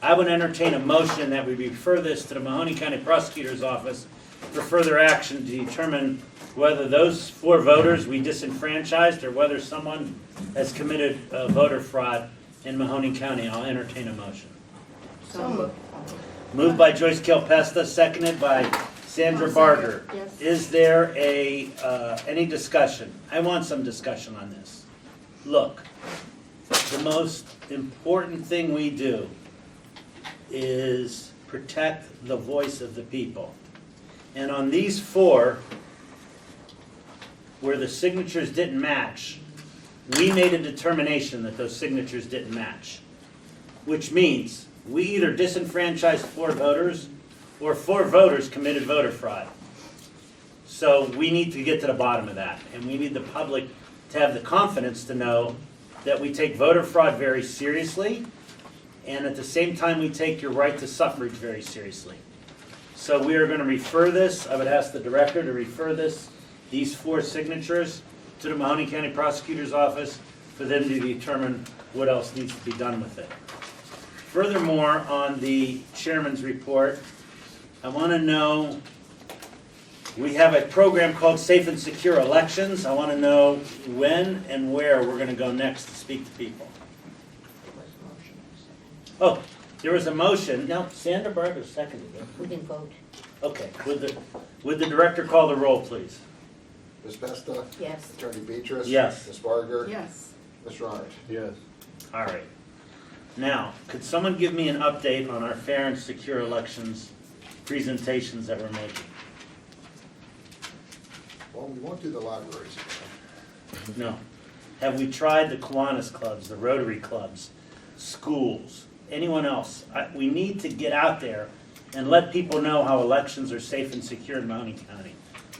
I would entertain a motion that we refer this to the Mahoney County Prosecutor's Office for further action to determine whether those 4 voters we disenfranchised or whether someone has committed voter fraud in Mahoney County. I'll entertain a motion. So moved. Moved by Joyce Kilpesta, seconded by Sandra Barger. Yes. Is there any discussion? I want some discussion on this. Look, the most important thing we do is protect the voice of the people. And on these 4, where the signatures didn't match, we made a determination that those signatures didn't match. Which means we either disenfranchised 4 voters or 4 voters committed voter fraud. So we need to get to the bottom of that. And we need the public to have the confidence to know that we take voter fraud very seriously, and at the same time we take your right to suffrage very seriously. So we are going to refer this, I would ask the director to refer these 4 signatures to the Mahoney County Prosecutor's Office for them to determine what else needs to be done with it. Furthermore, on the chairman's report, I want to know, we have a program called Safe and Secure Elections. I want to know when and where we're going to go next to speak to people. Oh, there was a motion. No, Sandra Barger seconded it. We didn't vote. Okay, would the director call the roll, please? Ms. Pesta? Yes. Attorney Beatrice? Yes. Ms. Barger? Yes. Ms. Arndt? Yes. All right. Now, could someone give me an update on our fair and secure elections presentations that we're making? Well, we won't do the libraries again. No. Have we tried the Kiwanis clubs, the Rotary clubs, schools, anyone else? We need to get out there and let people know how elections are safe and secure in Mahoney County.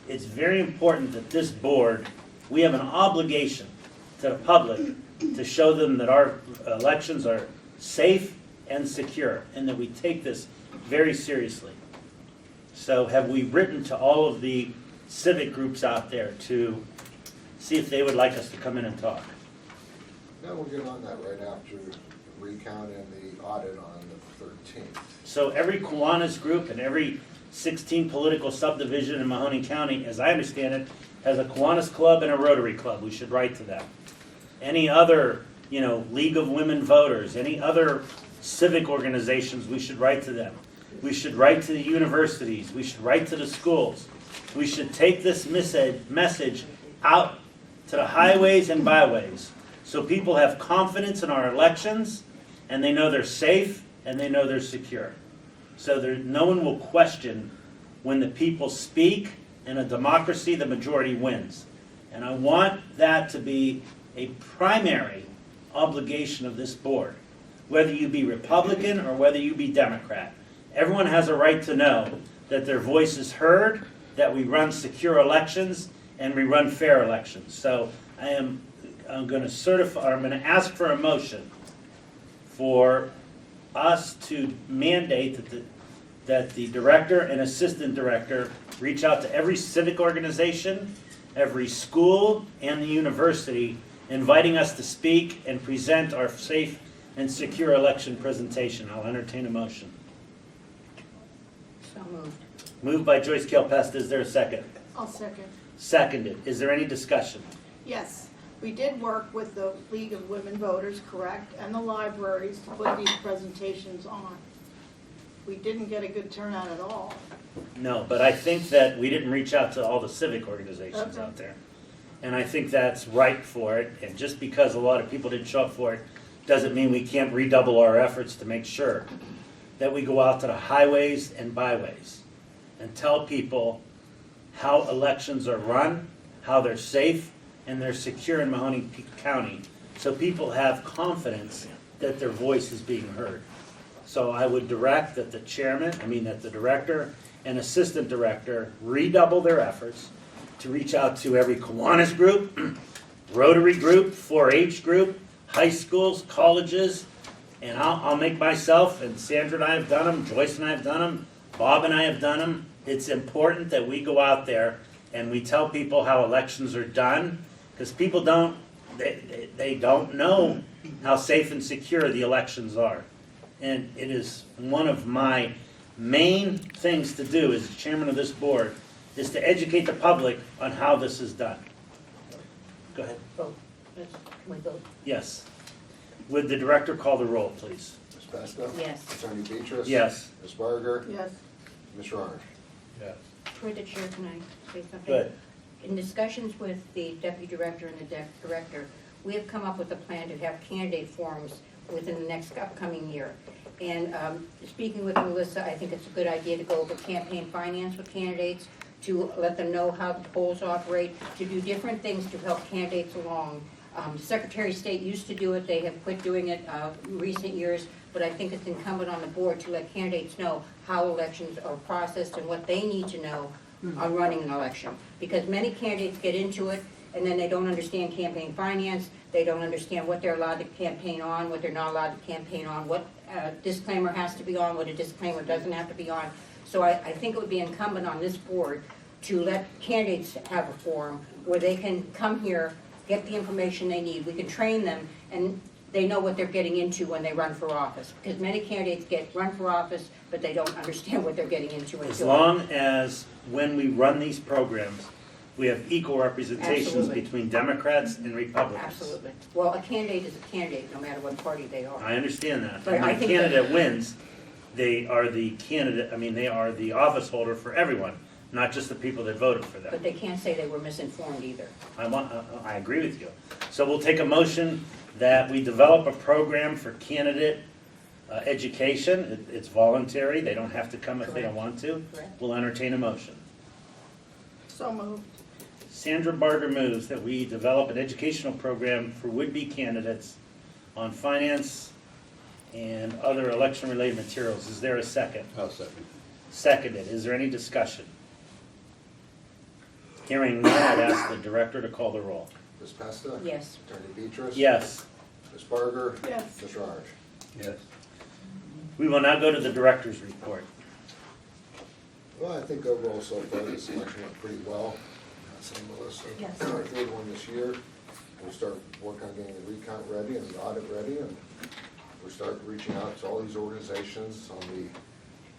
It's very important that this board, we have an obligation to the public to show them that our elections are safe and secure, and that we take this very seriously. So have we written to all of the civic groups out there to see if they would like us to come in and talk? Now we'll get on that right after the recount and the audit on the 13th. So every Kiwanis group and every 16 political subdivision in Mahoney County, as I understand it, has a Kiwanis club and a Rotary club. We should write to them. Any other, League of Women Voters, any other civic organizations, we should write to them. We should write to the universities. We should write to the schools. We should take this message out to the highways and byways so people have confidence in our elections and they know they're safe and they know they're secure. So no one will question when the people speak. In a democracy, the majority wins. And I want that to be a primary obligation of this board, whether you be Republican or whether you be Democrat. Everyone has a right to know that their voice is heard, that we run secure elections, and we run fair elections. So I'm going to ask for a motion for us to mandate that the director and assistant director reach out to every civic organization, every school, and the university, inviting us to speak and present our safe and secure election presentation. I'll entertain a motion. So moved. Moved by Joyce Kilpest. Is there a second? I'll second. Seconded. Is there any discussion? Yes, we did work with the League of Women Voters, correct, and the libraries to put these presentations on. We didn't get a good turnout at all. No, but I think that we didn't reach out to all the civic organizations Okay. out there. And I think that's right for it. And just because a lot of people didn't show up for it, doesn't mean we can't redouble our efforts to make sure that we go out to the highways and byways and tell people how elections are run, how they're safe, and they're secure in Mahoney County, so people have confidence that their voice is being heard. So I would direct that the director and assistant director redouble their efforts to reach out to every Kiwanis group, Rotary group, 4-H group, high schools, colleges, and I'll make myself, and Sandra and I have done them, Joyce and I have done them, Bob and I have done them. It's important that we go out there and we tell people how elections are done, because people they don't know how safe and secure the elections are. And it is one of my main things to do as chairman of this board, is to educate the public on how this is done. Go ahead. Vote. Can we vote? Yes. Would the director call the roll, please? Ms. Besta? Yes. Attorney Beatrice? Yes. Ms. Barger? Yes, Ms. Ronish? Yes. Through the chair, can I say something? Good. In discussions with the deputy director and the director, we have come up with a plan to have candidate forums within the next upcoming year. And speaking with Melissa, I think it's a good idea to go over campaign finance with candidates, to let them know how the polls operate, to do different things to help candidates along. Secretary of State used to do it, they have quit doing it in recent years, but I think it's incumbent on the board to let candidates know how elections are processed and what they need to know on running an election. Because many candidates get into it and then they don't understand campaign finance, they don't understand what they're allowed to campaign on, what they're not allowed to campaign on, what disclaimer has to be on, what a disclaimer doesn't have to be on. So I think it would be incumbent on this board to let candidates have a forum where they can come here, get the information they need, we can train them, and they know what they're getting into when they run for office. Because many candidates run for office, but they don't understand what they're getting into until. As long as when we run these programs, we have equal representations Absolutely. between Democrats and Republicans. Absolutely. Well, a candidate is a candidate, no matter what party they are. I understand that. But When I the think candidate wins, they are the candidate, they are the office holder for everyone, not just the people that voted for them. But they can't say they were misinformed either. I agree with you. So we'll take a motion that we develop a program for candidate Education, it's voluntary, they don't have to come if they don't want to. Correct. We'll entertain a motion. So moved. Sandra Barger moves that we develop an educational program for would-be candidates on finance and other election-related materials. Is there a second? I'll second. Seconded. Is there any discussion? Hearing none, I'd ask the director to call the roll. Ms. Pesta? Yes. Attorney Beatrice? Yes. Ms. Barger? Yes. Ms. Raj? Yes. We will now go to the director's report. Well, I think overall so far this election went pretty well. Same Melissa. Yes. Our third one this year. We'll start working on getting the recount ready and the audit ready, and we'll start reaching out to all these organizations on the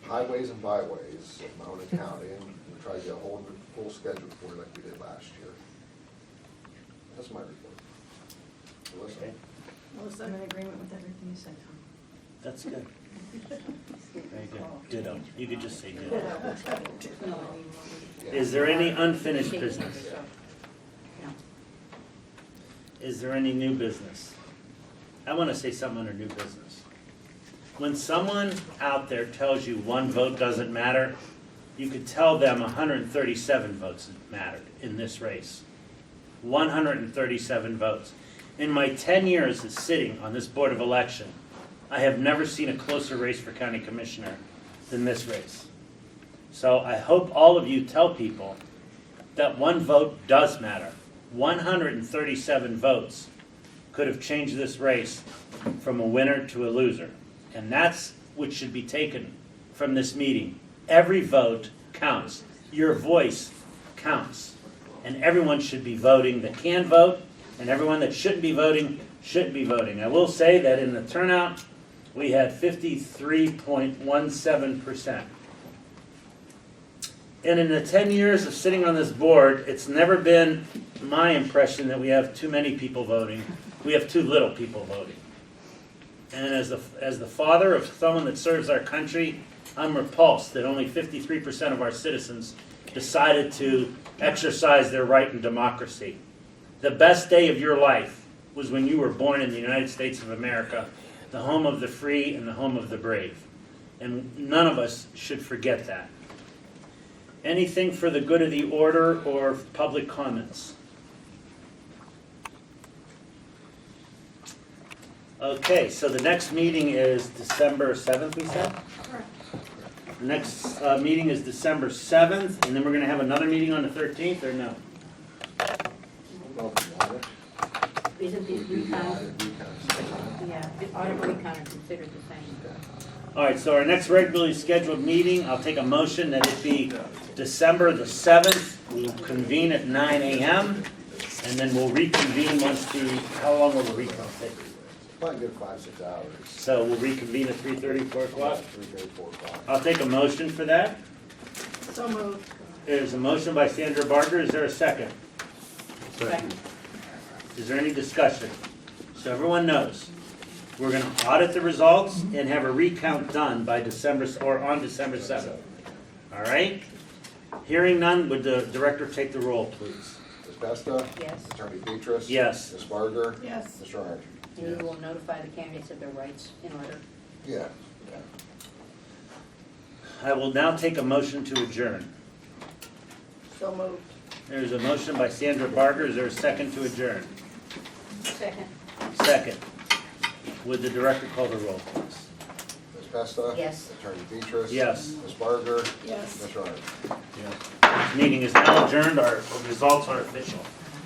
highways and byways of Mahoney County, and we'll try to get a whole full schedule for you like we did last year. That's my report. Melissa? Okay. Melissa? I'm in agreement with everything you said, Tom. That's good. Very good. Ditto. You could just say ditto. Is there any unfinished business? No. Is there any new business? I want to say something under new business. When someone out there tells you one vote doesn't matter, you could tell them 137 votes mattered in this race. 137 votes. In my 10 years of sitting on this Board of Election, I have never seen a closer race for county commissioner than this race. So I hope all of you tell people that one vote does matter. 137 votes could have changed this race from a winner to a loser. And that's what should be taken from this meeting. Every vote counts. Your voice counts. And everyone should be voting that can vote, and everyone that shouldn't be voting shouldn't be voting. I will say that in the turnout, we had 53.17%. And in the 10 years of sitting on this board, it's never been my impression that we have too many people voting. We have too little people voting. And as the father of someone that serves our country, I'm repulsed that only 53% of our citizens decided to exercise their right in democracy. The best day of your life was when you were born in the United States of America, the home of the free and the home of the brave. And none of us should forget that. Anything for the good of the order or public comments? Okay, so the next meeting is December 7th, we said? Correct. The next meeting is December 7th, and then we're going to have another meeting on the 13th, or no? Isn't the recount, yeah, the audit and recount are considered the same? All right, so our next regularly scheduled meeting, I'll take a motion that it be December the 7th. We'll convene at 9 a.m., and then we'll reconvene once how long will the recount take? Probably good 5-6 hours. So we'll reconvene at 3:30, 4 o'clock? 3:30, 4 o'clock. I'll take a motion for that. So moved. There's a motion by Sandra Barger. Is there a second? Second. Is there any discussion? So everyone knows, we're going to audit the results and have a recount done by December, or on December 7th. All right? Hearing none, would the director take the roll, please? Ms. Pesta? Yes. Attorney Beatrice? Yes. Ms. Barger? Yes. Ms. Raj? And you will notify the candidates of their rights in order. Yeah. I will now take a motion to adjourn. So moved. There's a motion by Sandra Barger. Is there a second to adjourn? Second. Second. Would the director call the roll, please? Ms. Pesta? Yes. Attorney Beatrice? Yes. Ms. Barger? Yes. Ms. Raj? This meeting is now adjourned. Our results are official.